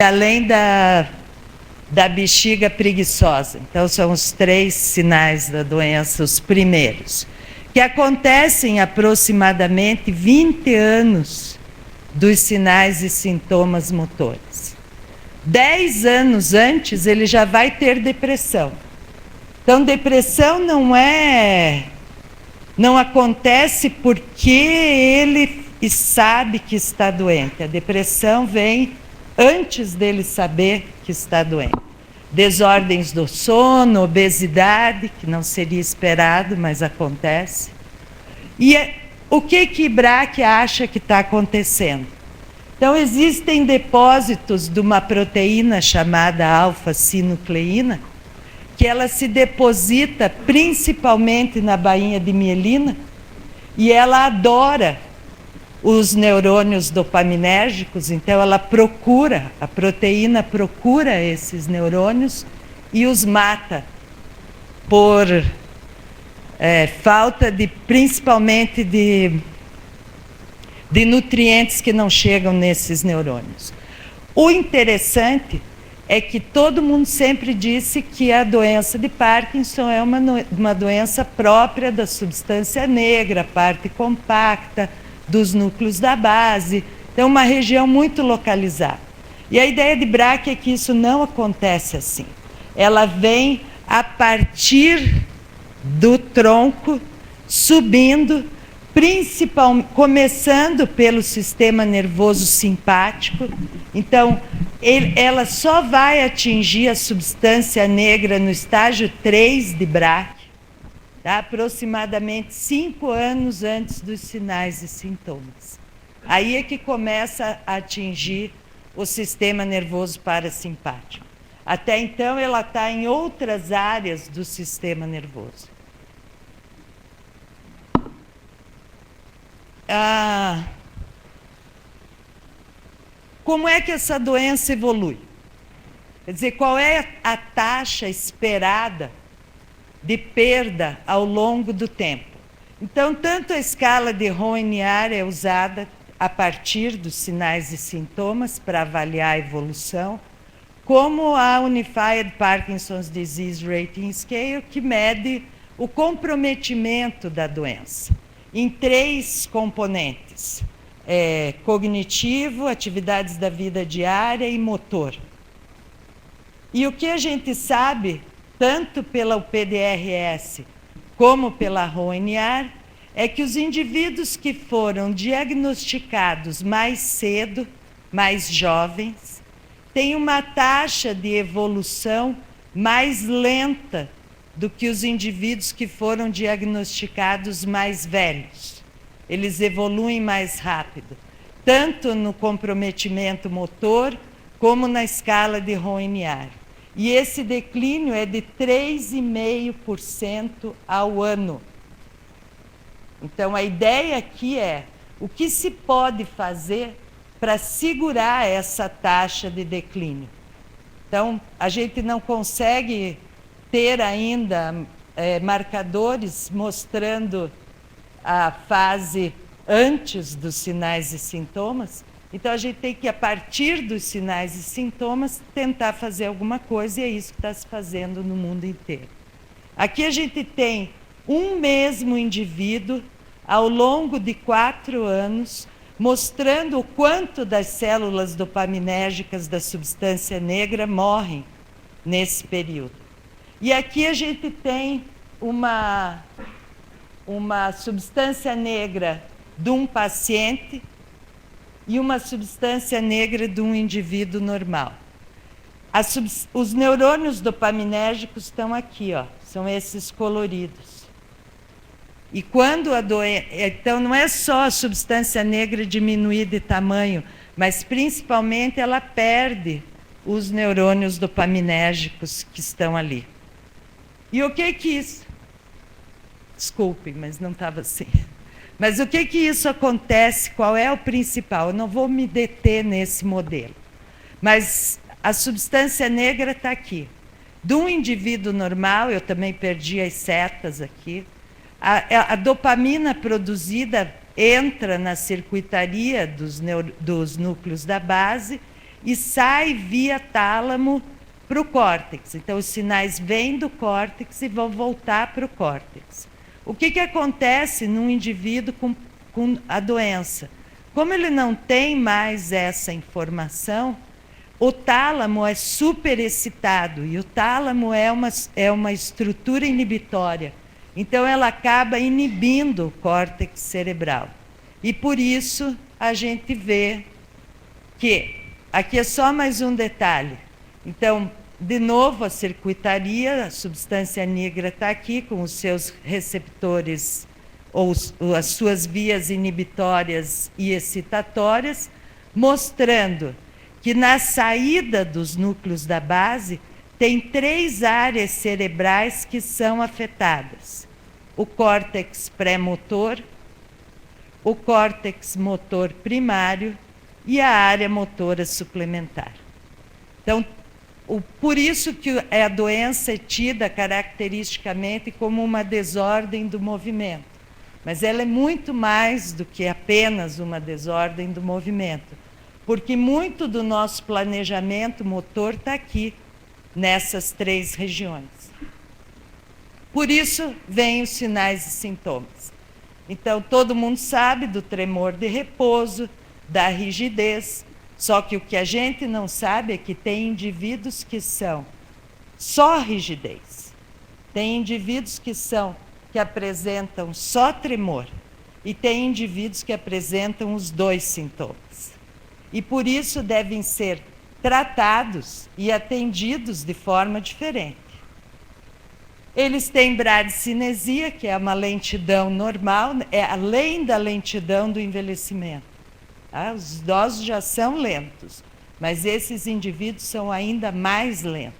além da bexiga preguiçosa. Então, são os 3 sinais da doença, os primeiros, que acontecem aproximadamente 20 anos dos sinais e sintomas motores. 10 anos antes, ele já vai ter depressão. Então, depressão não acontece porque ele sabe que está doente. A depressão vem antes dele saber que está doente. Desordens do sono, obesidade, que não seria esperado, mas acontece. E o que Braque acha que está acontecendo? Então, existem depósitos de uma proteína chamada alfa-sinucleína, que ela se deposita principalmente na bainha de mielina, e ela adora os neurônios dopaminérgicos, então ela a proteína procura esses neurônios e os mata por falta principalmente de nutrientes que não chegam nesses neurônios. O interessante é que todo mundo sempre disse que a doença de Parkinson é uma doença própria da substância negra, parte compacta, dos núcleos da base, então uma região muito localizada. E a ideia de Braque é que isso não acontece assim. Ela vem a partir do tronco, subindo, começando pelo sistema nervoso simpático. Então, ela só vai atingir a substância negra no estágio 3 de Braque, tá? Aproximadamente 5 anos antes dos sinais e sintomas. Aí é que começa a atingir o sistema nervoso parasimpático. Até então, ela está em outras áreas do sistema nervoso. Como é que essa doença evolui? Quer dizer, qual é a taxa esperada de perda ao longo do tempo? Então, tanto a escala de Roiniar é usada a partir dos sinais e sintomas para avaliar a evolução, como a Unified Parkinson's Disease Rating Scale, que mede o comprometimento da doença em 3 componentes: cognitivo, atividades da vida diária e motor. E o que a gente sabe, tanto pela UPDRS como pela Roiniar, é que os indivíduos que foram diagnosticados mais cedo, mais jovens, têm uma taxa de evolução mais lenta do que os indivíduos que foram diagnosticados mais velhos. Eles evoluem mais rápido, tanto no comprometimento motor, como na escala de Roiniar. E esse declínio é de 3,5% ao ano. Então, a ideia aqui é o que se pode fazer para segurar essa taxa de declínio. Então, a gente não consegue ter ainda marcadores mostrando a fase antes dos sinais e sintomas. Então, a gente tem que, a partir dos sinais e sintomas, tentar fazer alguma coisa, e é isso que está se fazendo no mundo inteiro. Aqui a gente tem um mesmo indivíduo, ao longo de 4 anos, mostrando o quanto das células dopaminérgicas da substância negra morrem nesse período. E aqui a gente tem uma substância negra de um paciente e uma substância negra de um indivíduo normal. Os neurônios dopaminérgicos estão aqui, ó, são esses coloridos. E quando a doença... Então, não é só a substância negra diminuir de tamanho, mas, principalmente, ela perde os neurônios dopaminérgicos que estão ali. E o que isso... Desculpem, mas não estava assim. Mas o que isso acontece? Qual é o principal? Eu não vou me deter nesse modelo. Mas a substância negra está aqui. De um indivíduo normal, eu também perdi as setas aqui, a dopamina produzida entra na circuitaria dos núcleos da base e sai via tálamo para o córtex. Então, os sinais vêm do córtex e vão voltar para o córtex. O que acontece num indivíduo com a doença? Como ele não tem mais essa informação, o tálamo é superexcitado, e o tálamo é uma estrutura inibitória. Então, ela acaba inibindo o córtex cerebral. E, por isso, a gente vê que... Aqui é só mais um detalhe. Então, de novo, a circuitaria, a substância negra está aqui com os seus receptores, ou as suas vias inibitórias e excitatórias, mostrando que na saída dos núcleos da base tem 3 áreas cerebrais que são afetadas: o córtex pré-motor, o córtex motor primário e a área motora suplementar. Então, por isso que a doença é tida caracteristicamente como uma desordem do movimento. Mas ela é muito mais do que apenas uma desordem do movimento, porque muito do nosso planejamento motor está aqui, nessas 3 regiões. Por isso, vêm os sinais e sintomas. Então, todo mundo sabe do tremor de repouso, da rigidez, só que o que a gente não sabe é que tem indivíduos que são só rigidez, tem indivíduos que apresentam só tremor, e tem indivíduos que apresentam os 2 sintomas. E por isso devem ser tratados e atendidos de forma diferente. Eles têm bradicinesia, que é uma lentidão normal, é além da lentidão do envelhecimento. Os idosos já são lentos, mas esses indivíduos são ainda mais lentos.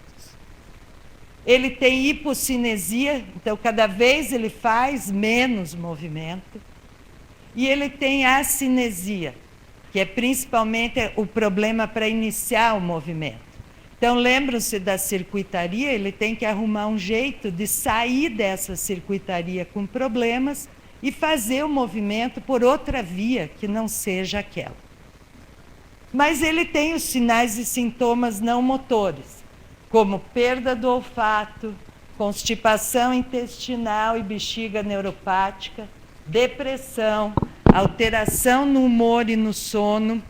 Ele tem hipocinesia, então cada vez ele faz menos movimento. E ele tem acinesia, que é principalmente o problema para iniciar o movimento. Então, lembram-se da circuitaria, ele tem que arrumar um jeito de sair dessa circuitaria com problemas e fazer o movimento por outra via que não seja aquela. Mas ele tem os sinais e sintomas não motores, como perda do olfato, constipação intestinal e bexiga neuropática, depressão, alteração no humor e no sono,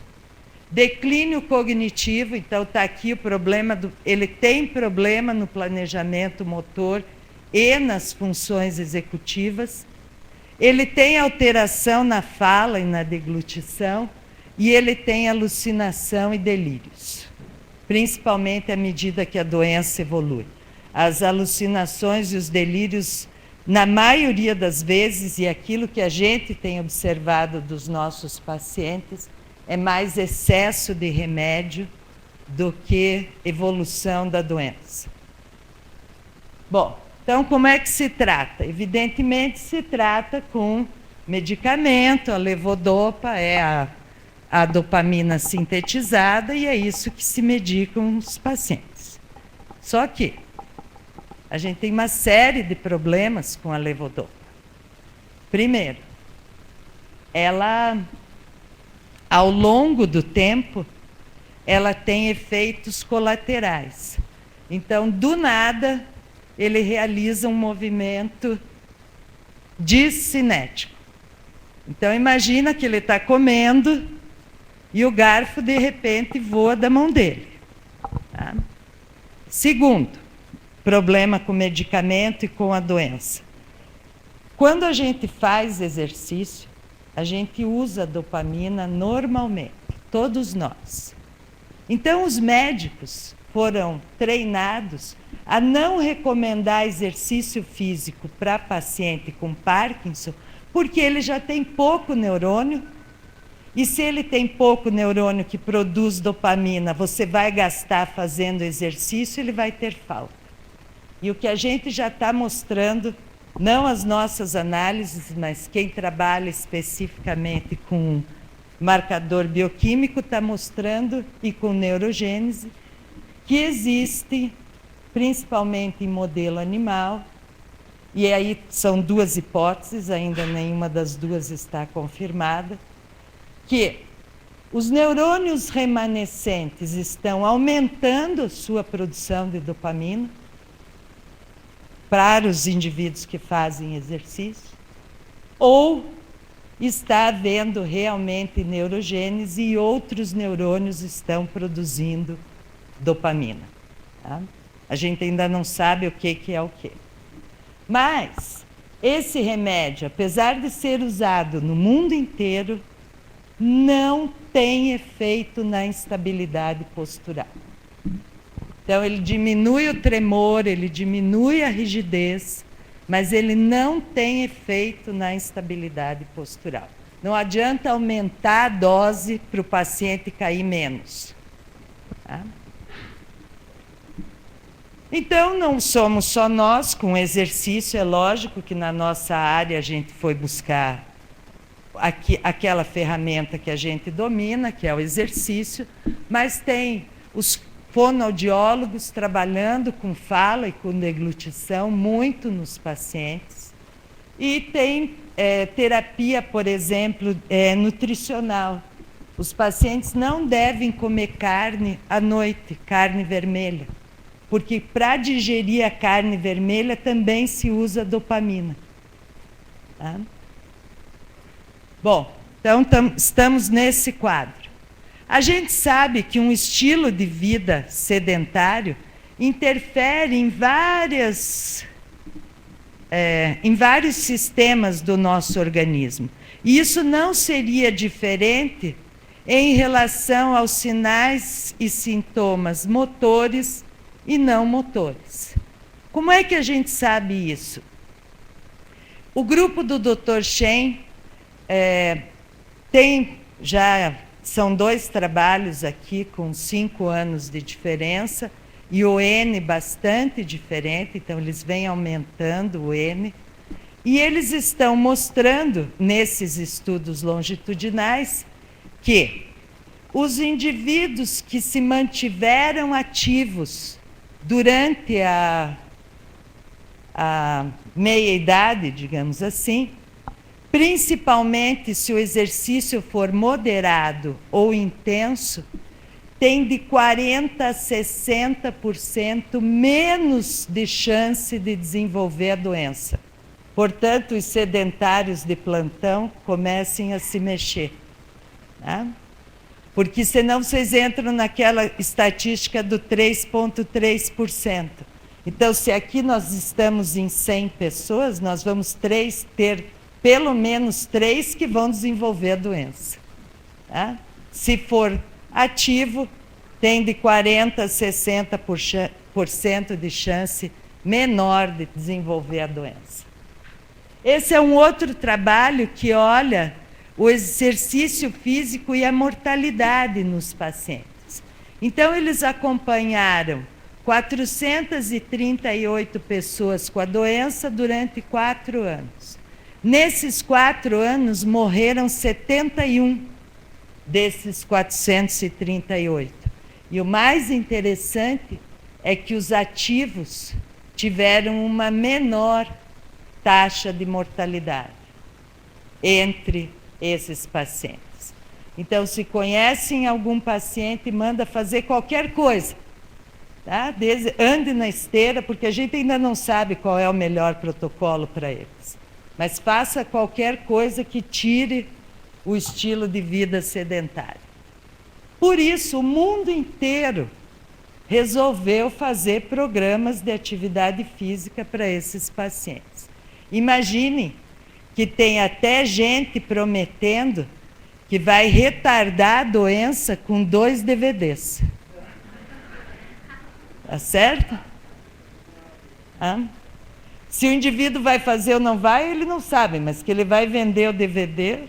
declínio cognitivo. Então está aqui o problema, ele tem problema no planejamento motor e nas funções executivas. Ele tem alteração na fala e na deglutição, e ele tem alucinação e delírios, principalmente à medida que a doença evolui. As alucinações e os delírios, na maioria das vezes, e aquilo que a gente tem observado dos nossos pacientes, é mais excesso de remédio do que evolução da doença. Bom, então, como é que se trata? Evidentemente, se trata com medicamento. A levodopa é a dopamina sintetizada, e é isso que se medicam os pacientes. Só que a gente tem uma série de problemas com a levodopa. Primeiro, ela, ao longo do tempo, ela tem efeitos colaterais. Então, do nada, ele realiza um movimento discinético. Então, imagina que ele está comendo e o garfo, de repente, voa da mão dele. Tá? Segundo, problema com o medicamento e com a doença. Quando a gente faz exercício, a gente usa dopamina normalmente, todos nós. Então, os médicos foram treinados a não recomendar exercício físico para paciente com Parkinson, porque ele já tem pouco neurônio, e se ele tem pouco neurônio que produz dopamina, você vai gastar fazendo exercício, ele vai ter falta. E o que a gente já está mostrando, não as nossas análises, mas quem trabalha especificamente com marcador bioquímico está mostrando, e com neurogênese, que existe, principalmente em modelo animal, e aí são 2 hipóteses, ainda nenhuma das 2 está confirmada, que os neurônios remanescentes estão aumentando sua produção de dopamina para os indivíduos que fazem exercício, ou está havendo realmente neurogênese e outros neurônios estão produzindo dopamina. Tá? A gente ainda não sabe o que é o que. Mas esse remédio, apesar de ser usado no mundo inteiro, não tem efeito na instabilidade postural. Então, ele diminui o tremor, ele diminui a rigidez, mas ele não tem efeito na instabilidade postural. Não adianta aumentar a dose para o paciente cair menos. Tá? Então, não somos só nós com exercício, é lógico que na nossa área a gente foi buscar aquela ferramenta que a gente domina, que é o exercício, mas tem os fonoaudiólogos trabalhando com fala e com deglutição muito nos pacientes. E tem terapia, por exemplo, nutricional. Os pacientes não devem comer carne à noite, carne vermelha, porque para digerir a carne vermelha também se usa dopamina. Tá? Bom, então estamos nesse quadro. A gente sabe que um estilo de vida sedentário interfere em vários sistemas do nosso organismo. E isso não seria diferente em relação aos sinais e sintomas motores e não motores. Como é que a gente sabe isso? O grupo do Dr. Shen são 2 trabalhos aqui com 5 anos de diferença, e o N bastante diferente, então eles vêm aumentando o N. E eles estão mostrando, nesses estudos longitudinais, que os indivíduos que se mantiveram ativos durante a meia-idade, digamos assim, principalmente se o exercício for moderado ou intenso, tem de 40% a 60% menos de chance de desenvolver a doença. Portanto, os sedentários de plantão comecem a se mexer. Tá? Porque senão vocês entram naquela estatística do 3,3%. Então, se aqui nós estamos em 100 pessoas, nós vamos ter pelo menos 3 que vão desenvolver a doença. Tá? Se for ativo, tem de 40% a 60% de chance menor de desenvolver a doença. Esse é um outro trabalho que olha o exercício físico e a mortalidade nos pacientes. Então, eles acompanharam 438 pessoas com a doença durante 4 anos. Nesses 4 anos, morreram 71 desses 438. E o mais interessante é que os ativos tiveram uma menor taxa de mortalidade entre esses pacientes. Então, se conhecem algum paciente, manda fazer qualquer coisa. Tá? Ande na esteira, porque a gente ainda não sabe qual é o melhor protocolo para eles. Mas faça qualquer coisa que tire o estilo de vida sedentário. Por isso, o mundo inteiro resolveu fazer programas de atividade física para esses pacientes. Imaginem que tem até gente prometendo que vai retardar a doença com 2 DVDs. Tá certo? Se o indivíduo vai fazer ou não vai, ele não sabe, mas que ele vai vender o DVD.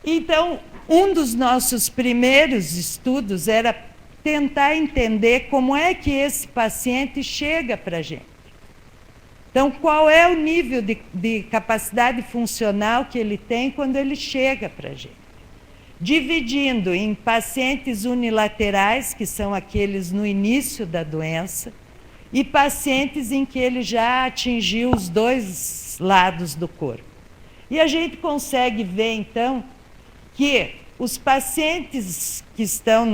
Então, um dos nossos primeiros estudos era tentar entender como é que esse paciente chega para a gente. Então, qual é o nível de capacidade funcional que ele tem quando ele chega para a gente? Dividindo em pacientes unilaterais, que são aqueles no início da doença, e pacientes em que ele já atingiu os 2 lados do corpo. E a gente consegue ver, então, que os pacientes que estão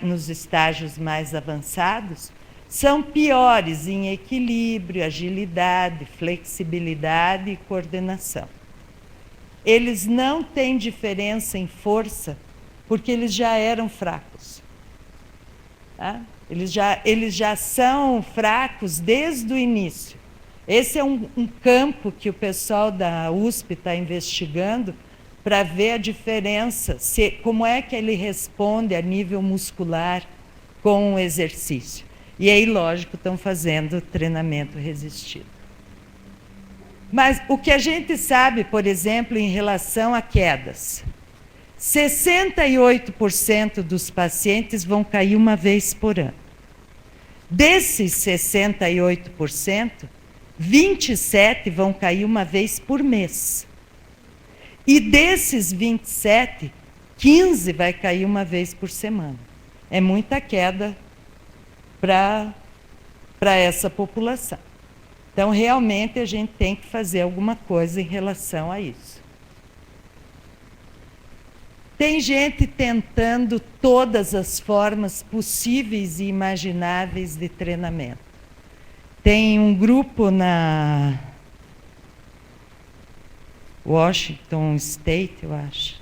nos estágios mais avançados são piores em equilíbrio, agilidade, flexibilidade e coordenação. Eles não têm diferença em força, porque eles já eram fracos. Tá? Eles já são fracos desde o início. Esse é um campo que o pessoal da USP está investigando para ver a diferença, como é que ele responde a nível muscular com o exercício. E aí, lógico, estão fazendo treinamento resistido. Mas o que a gente sabe, por exemplo, em relação a quedas, 68% dos pacientes vão cair uma vez por ano. Desses 68%, 27% vão cair uma vez por mês. E desses 27, 15 vai cair uma vez por semana. É muita queda para essa população. Então, realmente, a gente tem que fazer alguma coisa em relação a isso. Tem gente tentando todas as formas possíveis e imagináveis de treinamento. Tem um grupo na Washington State, eu acho.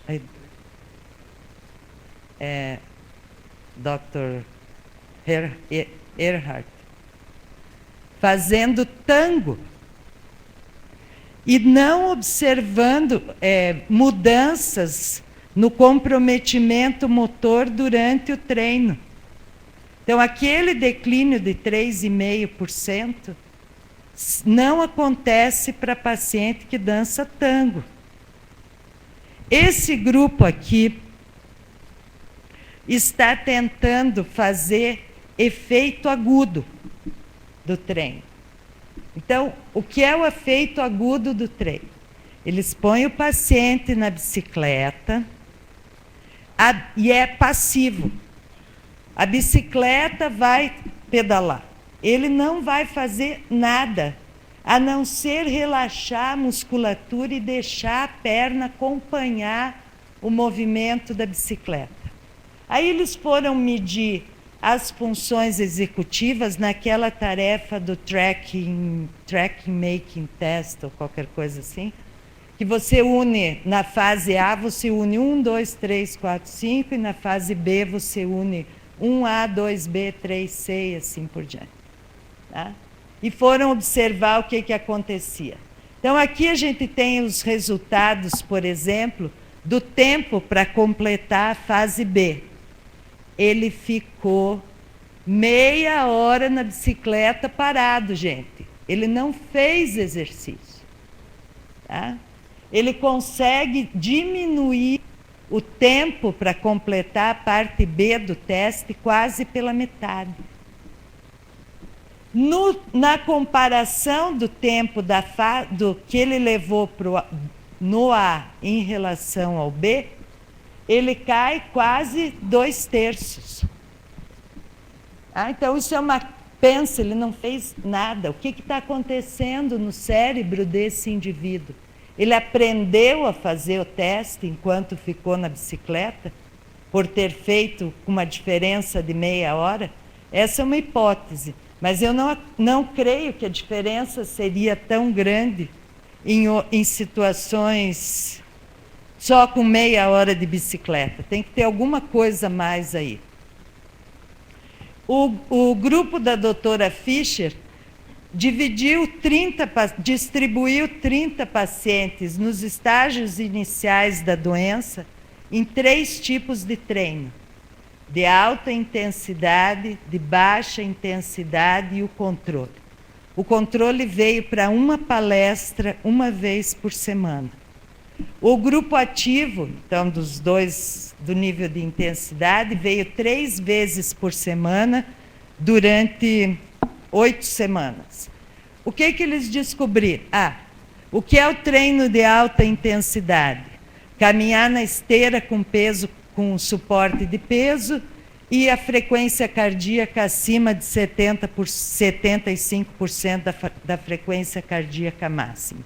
Dr. Earhart, fazendo tango e não observando mudanças no comprometimento motor durante o treino. Então, aquele declínio de 3,5% não acontece para paciente que dança tango. Esse grupo aqui está tentando fazer efeito agudo do treino. Então, o que é o efeito agudo do treino? Eles põem o paciente na bicicleta e é passivo. A bicicleta vai pedalar. Ele não vai fazer nada, a não ser relaxar a musculatura e deixar a perna acompanhar o movimento da bicicleta. Aí eles foram medir as funções executivas naquela tarefa do tracking making test, ou qualquer coisa assim, que você une, na fase A, você une 1, 2, 3, 4, 5, e na fase B você une 1A, 2B, 3C e assim por diante. Tá? E foram observar o que acontecia. Então, aqui a gente tem os resultados, por exemplo, do tempo para completar a fase B. Ele ficou meia hora na bicicleta parado, gente. Ele não fez exercício. Tá? Ele consegue diminuir o tempo para completar a parte B do teste quase pela metade. Na comparação do tempo do que ele levou no A em relação ao B, ele cai quase 2/3. Então, isso é uma... Pensa, ele não fez nada. O que está acontecendo no cérebro desse indivíduo? Ele aprendeu a fazer o teste enquanto ficou na bicicleta, por ter feito uma diferença de meia hora? Essa é uma hipótese, mas eu não creio que a diferença seria tão grande em situações só com meia hora de bicicleta. Tem que ter alguma coisa mais aí. O grupo da doutora Fischer distribuiu 30 pacientes nos estágios iniciais da doença em 3 tipos de treino: de alta intensidade, de baixa intensidade e o controle. O controle veio para uma palestra uma vez por semana. O grupo ativo, então, dos dois do nível de intensidade, veio 3 vezes por semana durante 8 semanas. O que eles descobriram? O que é o treino de alta intensidade? Caminhar na esteira com peso, com suporte de peso, e a frequência cardíaca acima de 75% da frequência cardíaca máxima.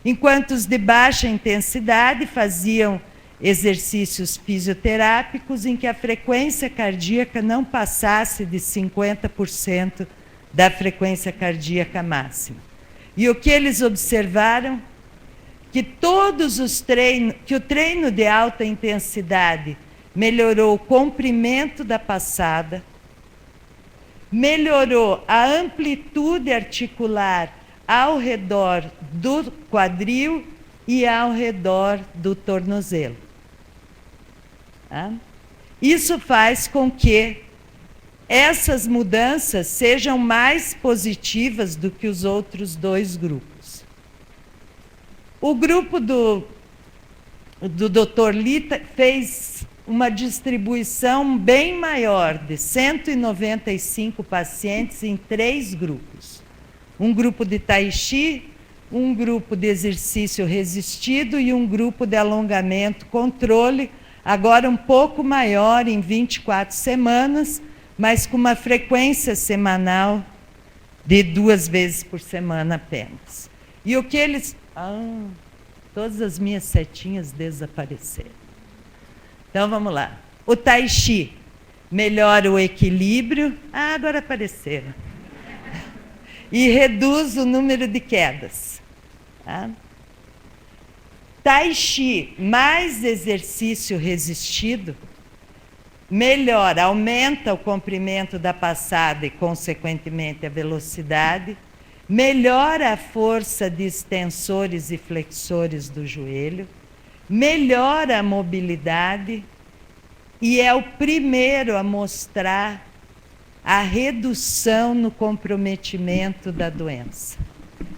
Enquanto os de baixa intensidade faziam exercícios fisioterápicos em que a frequência cardíaca não passasse de 50% da frequência cardíaca máxima. E o que eles observaram? Que que o treino de alta intensidade melhorou o comprimento da passada, melhorou a amplitude articular ao redor do quadril e ao redor do tornozelo. Tá? Isso faz com que essas mudanças sejam mais positivas do que os outros dois grupos. O grupo do Dr. Lita fez uma distribuição bem maior, de 195 pacientes em 3 grupos. Um grupo de Tai Chi, um grupo de exercício resistido e um grupo de alongamento controle, agora um pouco maior, em 24 semanas, mas com uma frequência semanal de 2 vezes por semana apenas. E o que eles... todas as minhas setinhas desapareceram. Então, vamos lá. O Tai Chi melhora o equilíbrio. Agora apareceram. E reduz o número de quedas. Tá? Tai Chi mais exercício resistido melhora, aumenta o comprimento da passada e, consequentemente, a velocidade, melhora a força de extensores e flexores do joelho, melhora a mobilidade e é o primeiro a mostrar a redução no comprometimento da doença.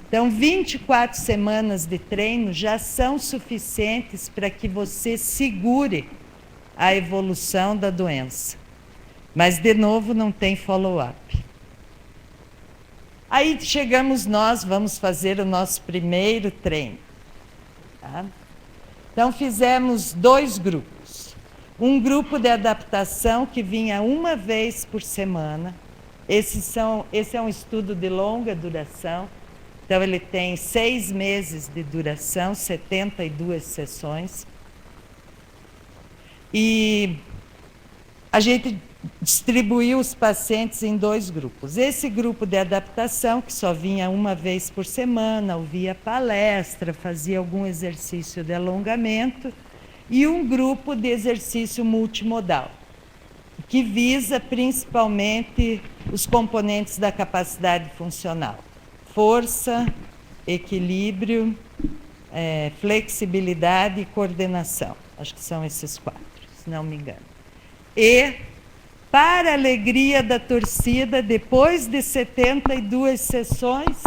Então, 24 semanas de treino já são suficientes para que você segure a evolução da doença. Mas, de novo, não tem follow-up. Aí chegamos nós, vamos fazer o nosso primeiro treino. Tá? Então, fizemos 2 grupos. Um grupo de adaptação que vinha 1 vez por semana. Esse é um estudo de longa duração. Então, ele tem 6 meses de duração, 72 sessões. E a gente distribuiu os pacientes em 2 grupos. Esse grupo de adaptação, que só vinha 1 vez por semana, ouvia palestra, fazia algum exercício de alongamento, e um grupo de exercício multimodal, que visa principalmente os componentes da capacidade funcional. Força, equilíbrio, flexibilidade e coordenação. Acho que são esses 4, se não me engano. E, para a alegria da torcida, depois de 72 sessões,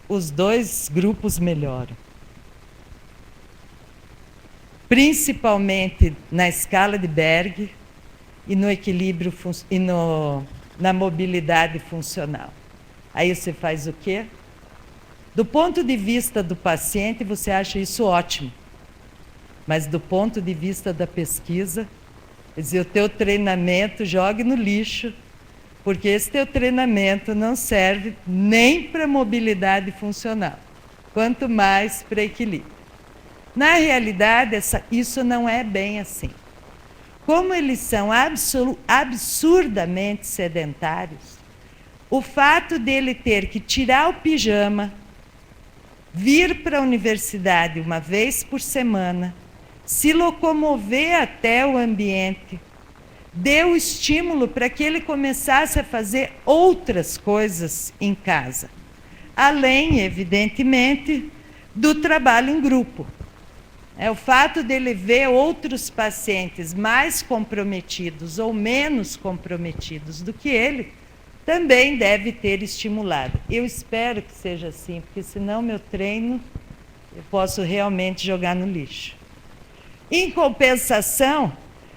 os 2 grupos melhoram. Principalmente na escala de Berg e no equilíbrio e na mobilidade funcional. Aí você faz o quê? Do ponto de vista do paciente, você acha isso ótimo. Mas do ponto de vista da pesquisa, quer dizer, o teu treinamento jogue no lixo, porque esse teu treinamento não serve nem para mobilidade funcional, quanto mais para equilíbrio. Na realidade, isso não é bem assim. Como eles são absurdamente sedentários, o fato dele ter que tirar o pijama, vir para a universidade 1 vez por semana, se locomover até o ambiente, deu estímulo para que ele começasse a fazer outras coisas em casa, além, evidentemente, do trabalho em grupo. O fato dele ver outros pacientes mais comprometidos ou menos comprometidos do que ele, também deve ter estimulado. Eu espero que seja assim, porque senão meu treino eu posso realmente jogar no lixo. Em compensação,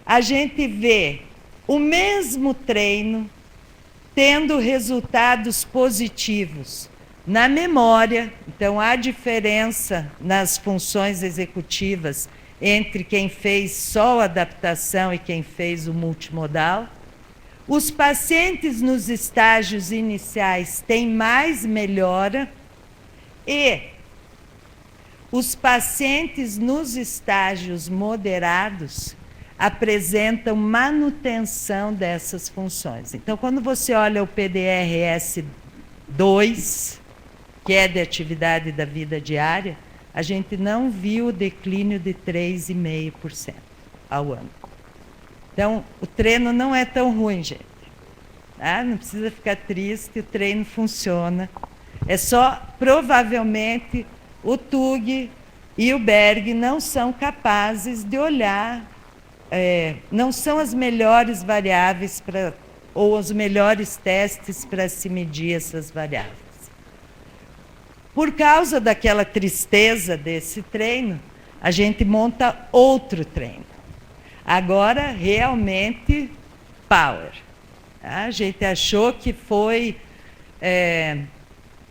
a gente vê o mesmo treino tendo resultados positivos na memória. Então, há diferença nas funções executivas entre quem fez só a adaptação e quem fez o multimodal. Os pacientes nos estágios iniciais têm mais melhora e os pacientes nos estágios moderados apresentam manutenção dessas funções. Então, quando você olha o PDRS-2, que é de atividade da vida diária, a gente não viu o declínio de 3,5% ao ano. Então, o treino não é tão ruim, gente. Tá? Não precisa ficar triste, o treino funciona. É só, provavelmente, o Tug e o Berg não são capazes de olhar, não são as melhores variáveis ou os melhores testes para se medir essas variáveis. Por causa daquela tristeza desse treino, a gente monta outro treino. Agora, realmente, power. A gente achou que foi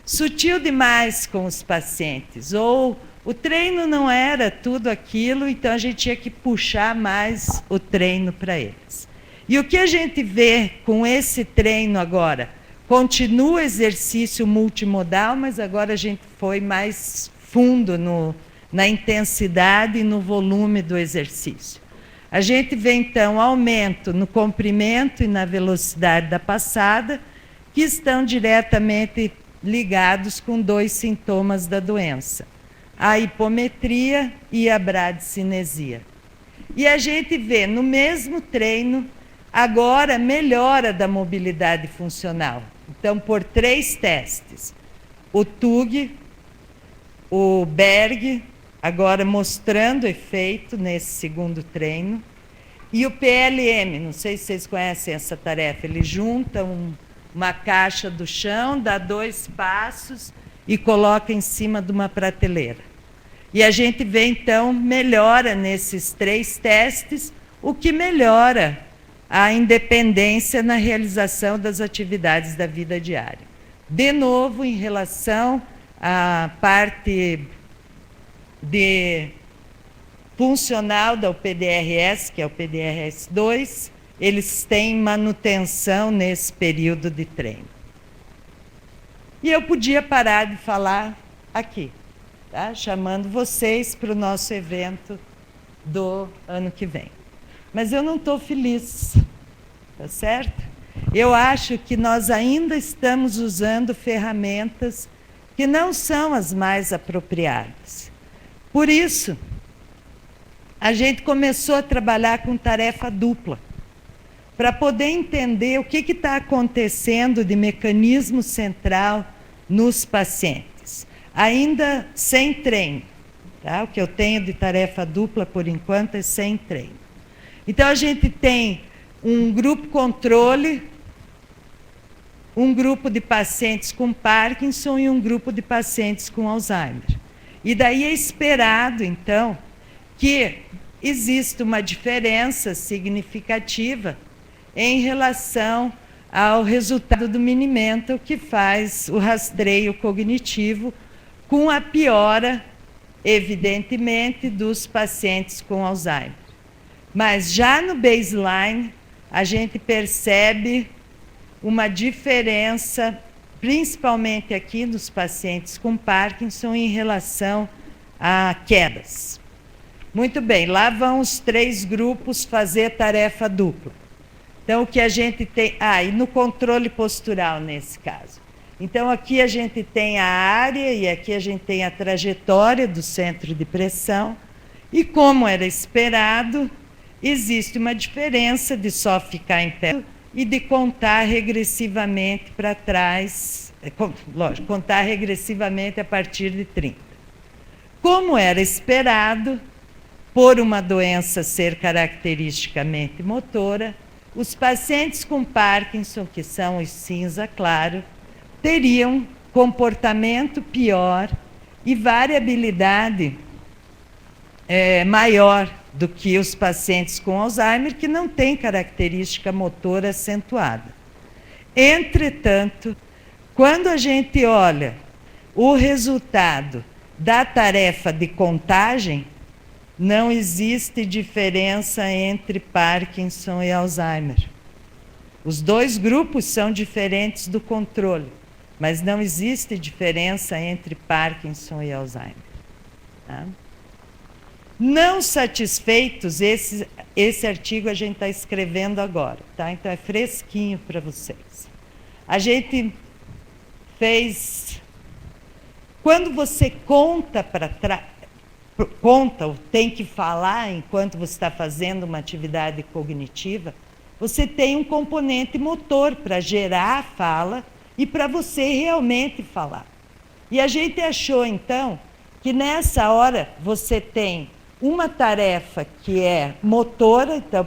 sutil demais com os pacientes, ou o treino não era tudo aquilo, então a gente tinha que puxar mais o treino para eles. E o que a gente vê com esse treino agora? Continua o exercício multimodal, mas agora a gente foi mais fundo na intensidade e no volume do exercício. A gente vê, então, aumento no comprimento e na velocidade da passada, que estão diretamente ligados com 2 sintomas da doença, a hipometria e a bradicinesia. E a gente vê, no mesmo treino, agora melhora da mobilidade funcional. Então, por 3 testes, o Tug, o Berg, agora mostrando efeito nesse segundo treino, e o PLM, não sei se vocês conhecem essa tarefa, ele junta uma caixa do chão, dá 2 passos e coloca em cima de uma prateleira. E a gente vê, então, melhora nesses 3 testes, o que melhora a independência na realização das atividades da vida diária. De novo, em relação à parte funcional da PDRS, que é o PDRS-2, eles têm manutenção nesse período de treino. E eu podia parar de falar aqui, tá? Chamando vocês para o nosso evento do ano que vem. Mas eu não estou feliz, tá certo? Eu acho que nós ainda estamos usando ferramentas que não são as mais apropriadas. Por isso, a gente começou a trabalhar com tarefa dupla, para poder entender o que está acontecendo de mecanismo central nos pacientes, ainda sem treino. Tá? O que eu tenho de tarefa dupla, por enquanto, é sem treino. Então, a gente tem um grupo controle, um grupo de pacientes com Parkinson e um grupo de pacientes com Alzheimer. E daí é esperado, então, que exista uma diferença significativa em relação ao resultado do Mini-Mental, que faz o rastreio cognitivo com a piora, evidentemente, dos pacientes com Alzheimer. Mas já no baseline, a gente percebe uma diferença, principalmente aqui nos pacientes com Parkinson, em relação a quedas. Muito bem, lá vão os 3 grupos fazer tarefa dupla. Então, o que a gente tem... e no controle postural, nesse caso. Então, aqui a gente tem a área e aqui a gente tem a trajetória do centro de pressão. E, como era esperado, existe uma diferença de só ficar em pé e de contar regressivamente para trás, lógico, contar regressivamente a partir de 30. Como era esperado, por uma doença ser caracteristicamente motora, os pacientes com Parkinson, que são os cinza claro, teriam comportamento pior e variabilidade maior do que os pacientes com Alzheimer, que não têm característica motora acentuada. Entretanto, quando a gente olha o resultado da tarefa de contagem, não existe diferença entre Parkinson e Alzheimer. Os 2 grupos são diferentes do controle, mas não existe diferença entre Parkinson e Alzheimer. Tá? Não satisfeitos, esse artigo a gente está escrevendo agora, tá? Então é fresquinho para vocês. A gente fez. Quando você conta para conta ou tem que falar enquanto você está fazendo uma atividade cognitiva, você tem um componente motor para gerar a fala e para você realmente falar. E a gente achou, então, que nessa hora você tem uma tarefa que é motora, então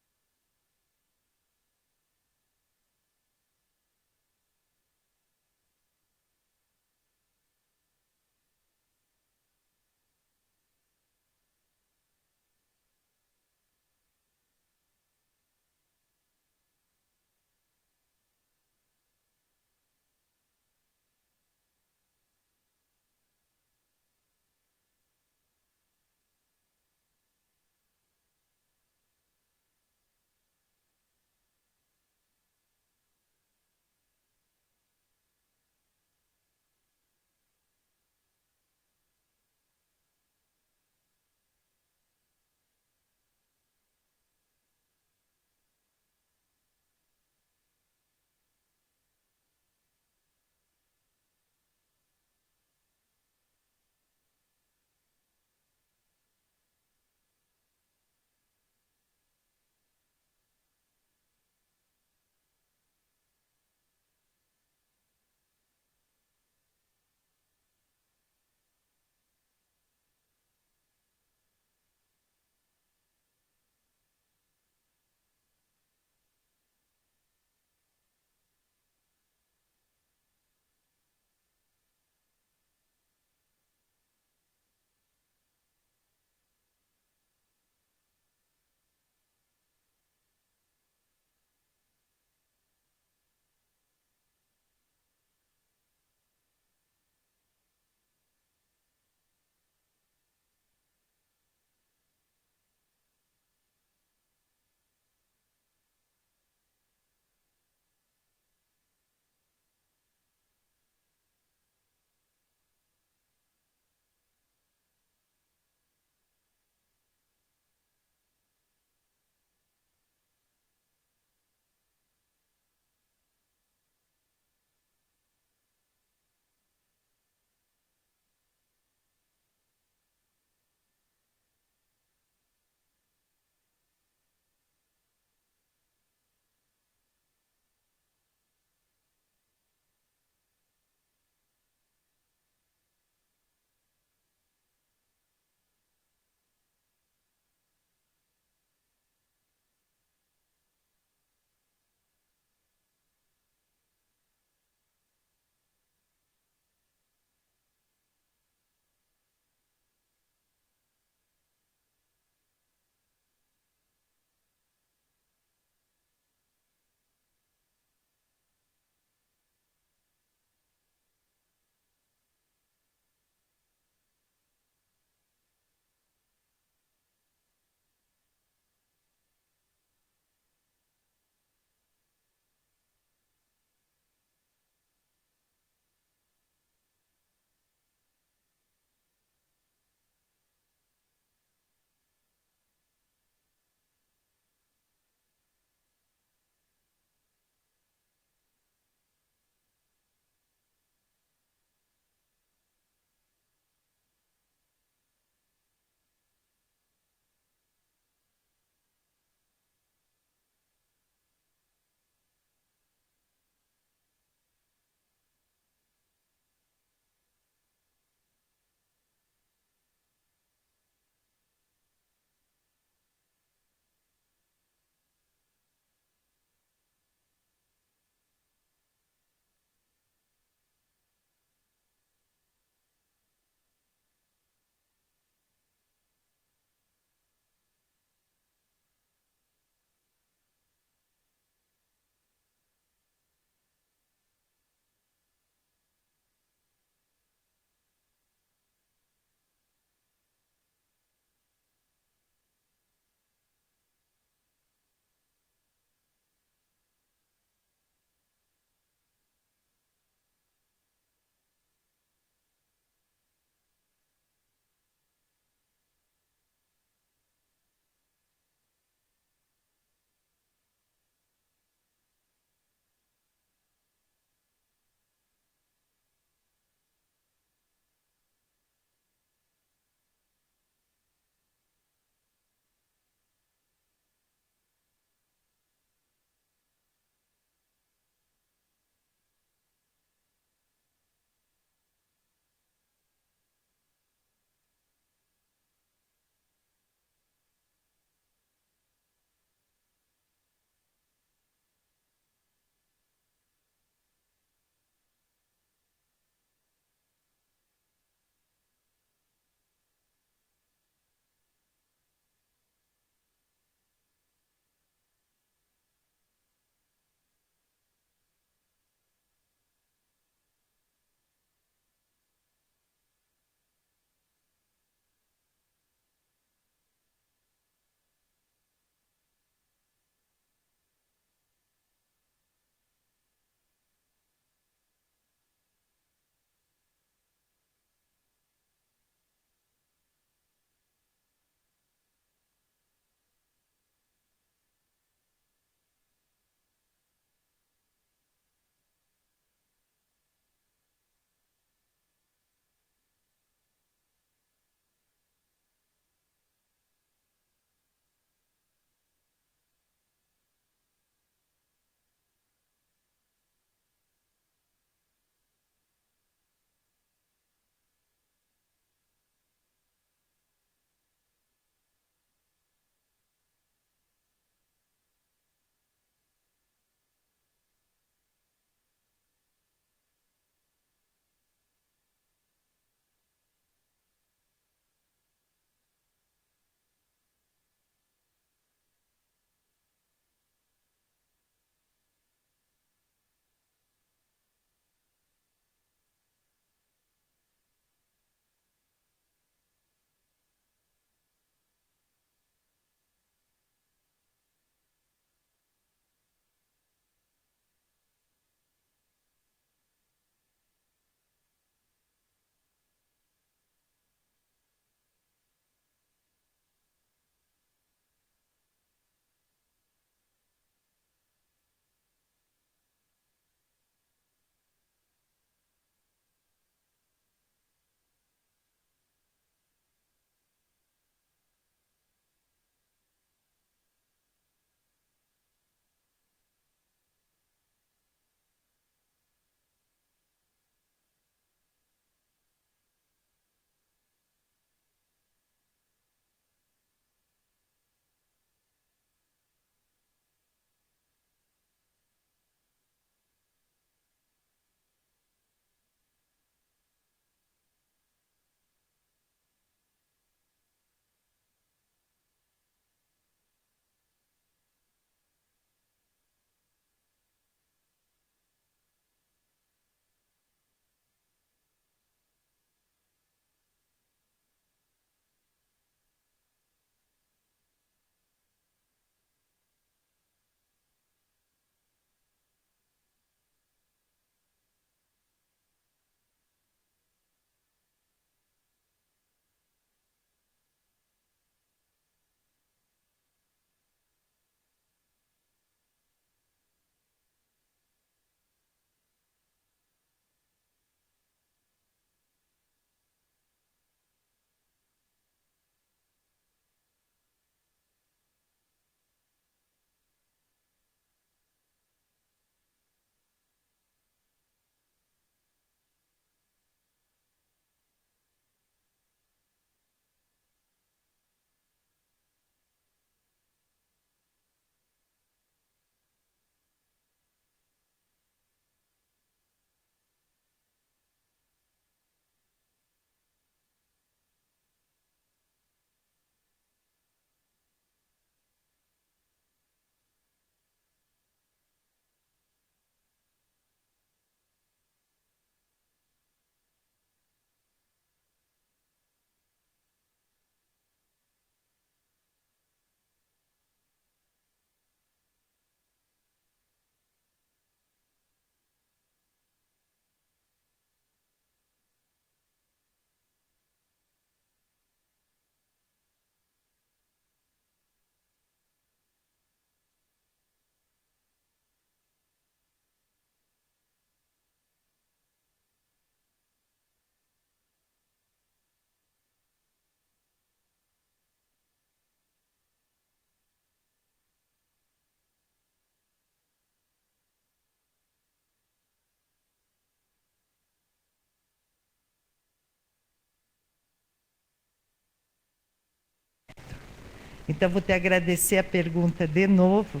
Então, vou te agradecer a pergunta de novo,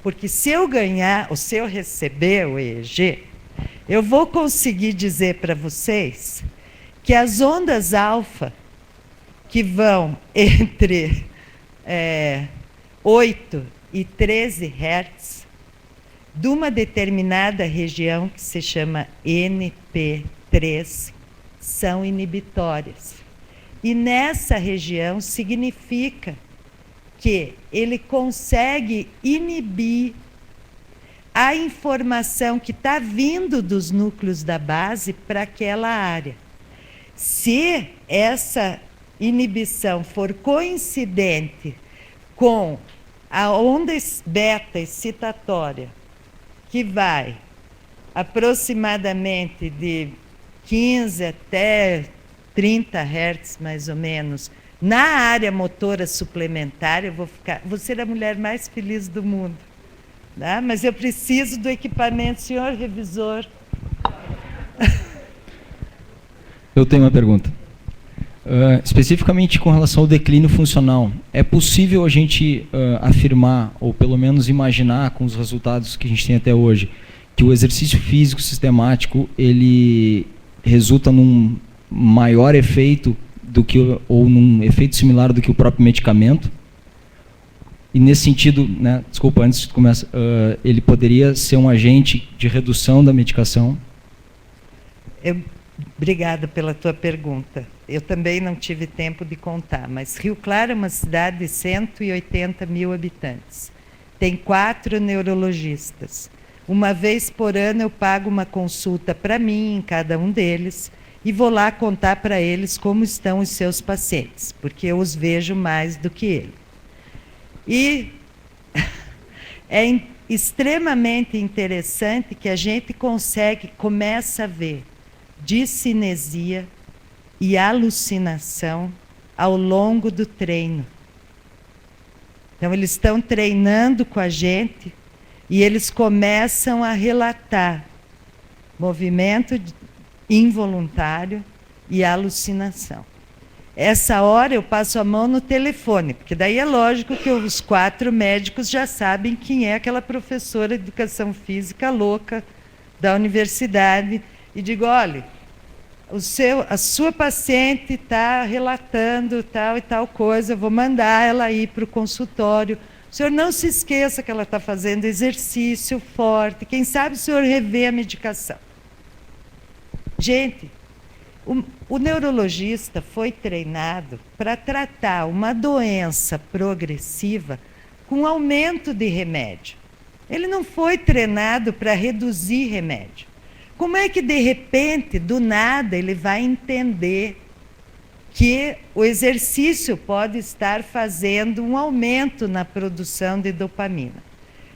porque se eu ganhar, ou se eu receber o EEG, eu vou conseguir dizer para vocês que as ondas alfa, que vão entre 8 e 13 Hz, de uma determinada região que se chama NP3, são inibitórias. E nessa região significa que ele consegue inibir a informação que está vindo dos núcleos da base para aquela área. Se essa inibição for coincidente com a onda beta excitatória, que vai aproximadamente de 15 até 30 Hz, mais ou menos, na área motora suplementar, vou ser a mulher mais feliz do mundo. Tá? Mas eu preciso do equipamento, senhor revisor. Eu tenho uma pergunta. Especificamente com relação ao declínio funcional, é possível a gente afirmar, ou pelo menos imaginar, com os resultados que a gente tem até hoje, que o exercício físico sistemático ele resulta num maior efeito do que, ou num efeito similar do que o próprio medicamento? E nesse sentido, né, desculpa, antes de começar, ele poderia ser um agente de redução da medicação? Obrigada pela tua pergunta. Eu também não tive tempo de contar, mas Rio Claro é uma cidade de 180 mil habitantes. Tem 4 neurologistas. Uma vez por ano eu pago uma consulta para mim, em cada um deles, e vou lá contar para eles como estão os seus pacientes, porque eu os vejo mais do que ele. E é extremamente interessante que a gente começa a ver discinesia e alucinação ao longo do treino. Então, eles estão treinando com a gente e eles começam a relatar movimento involuntário e alucinação. Essa hora eu passo a mão no telefone, porque daí é lógico que os 4 médicos já sabem quem é aquela professora de educação física louca da universidade, e digo, olha, a sua paciente está relatando tal e tal coisa, eu vou mandar ela ir para o consultório. O senhor não se esqueça que ela está fazendo exercício forte, quem sabe o senhor revê a medicação. Gente, o neurologista foi treinado para tratar uma doença progressiva com aumento de remédio. Ele não foi treinado para reduzir remédio. Como é que, de repente, do nada, ele vai entender que o exercício pode estar fazendo um aumento na produção de dopamina?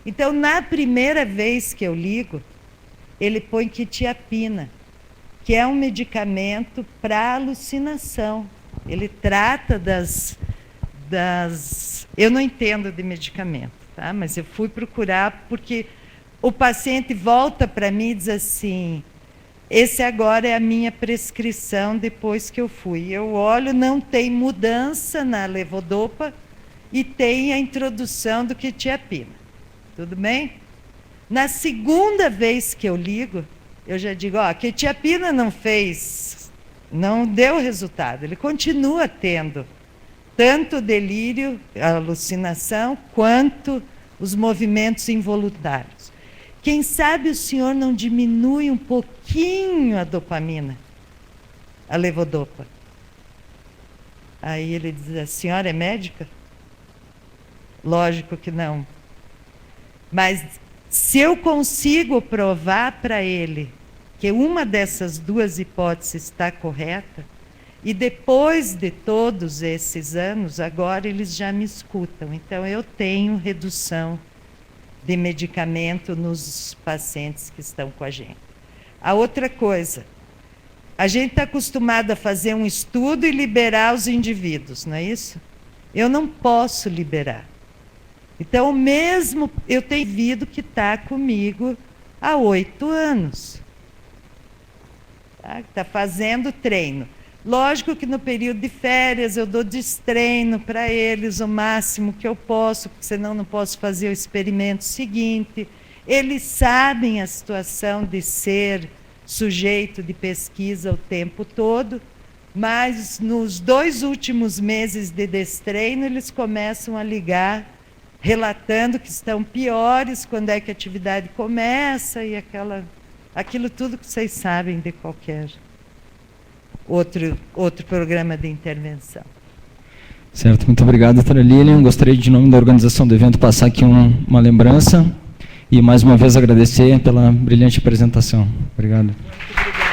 Então, na primeira vez que eu ligo, ele põe quetiapina, que é um medicamento para alucinação. Ele trata das... Eu não entendo de medicamento, tá? Mas eu fui procurar porque o paciente volta para mim e diz assim, esse agora é a minha prescrição depois que eu fui. Eu olho, não tem mudança na levodopa e tem a introdução do quetiapina. Tudo bem? Na segunda vez que eu ligo, eu já digo, ó, a quetiapina não deu resultado. Ele continua tendo tanto delírio, alucinação, quanto os movimentos involuntários. Quem sabe o senhor não diminui um pouquinho a dopamina, a levodopa? Aí ele diz, a senhora é médica? Lógico que não. Mas se eu consigo provar para ele que uma dessas 2 hipóteses está correta, e depois de todos esses anos, agora eles já me escutam. Então, eu tenho redução de medicamento nos pacientes que estão com a gente. A outra coisa, a gente está acostumado a fazer um estudo e liberar os indivíduos, não é isso? Eu não posso liberar. Então, mesmo eu tenho indivíduo que está comigo há 8 anos. Está fazendo treino. Lógico que no período de férias eu dou destreino para eles o máximo que eu posso, porque senão não posso fazer o experimento seguinte. Eles sabem a situação de ser sujeito de pesquisa o tempo todo, mas nos 2 últimos meses de destreino eles começam a ligar, relatando que estão piores, quando é que a atividade começa e aquilo tudo que vocês sabem de qualquer outro programa de intervenção. Certo, muito obrigado, doutora Lilian. Gostaria, de nome da organização do evento, passar aqui uma lembrança e, mais uma vez, agradecer pela brilhante apresentação. Obrigado. Muito obrigada.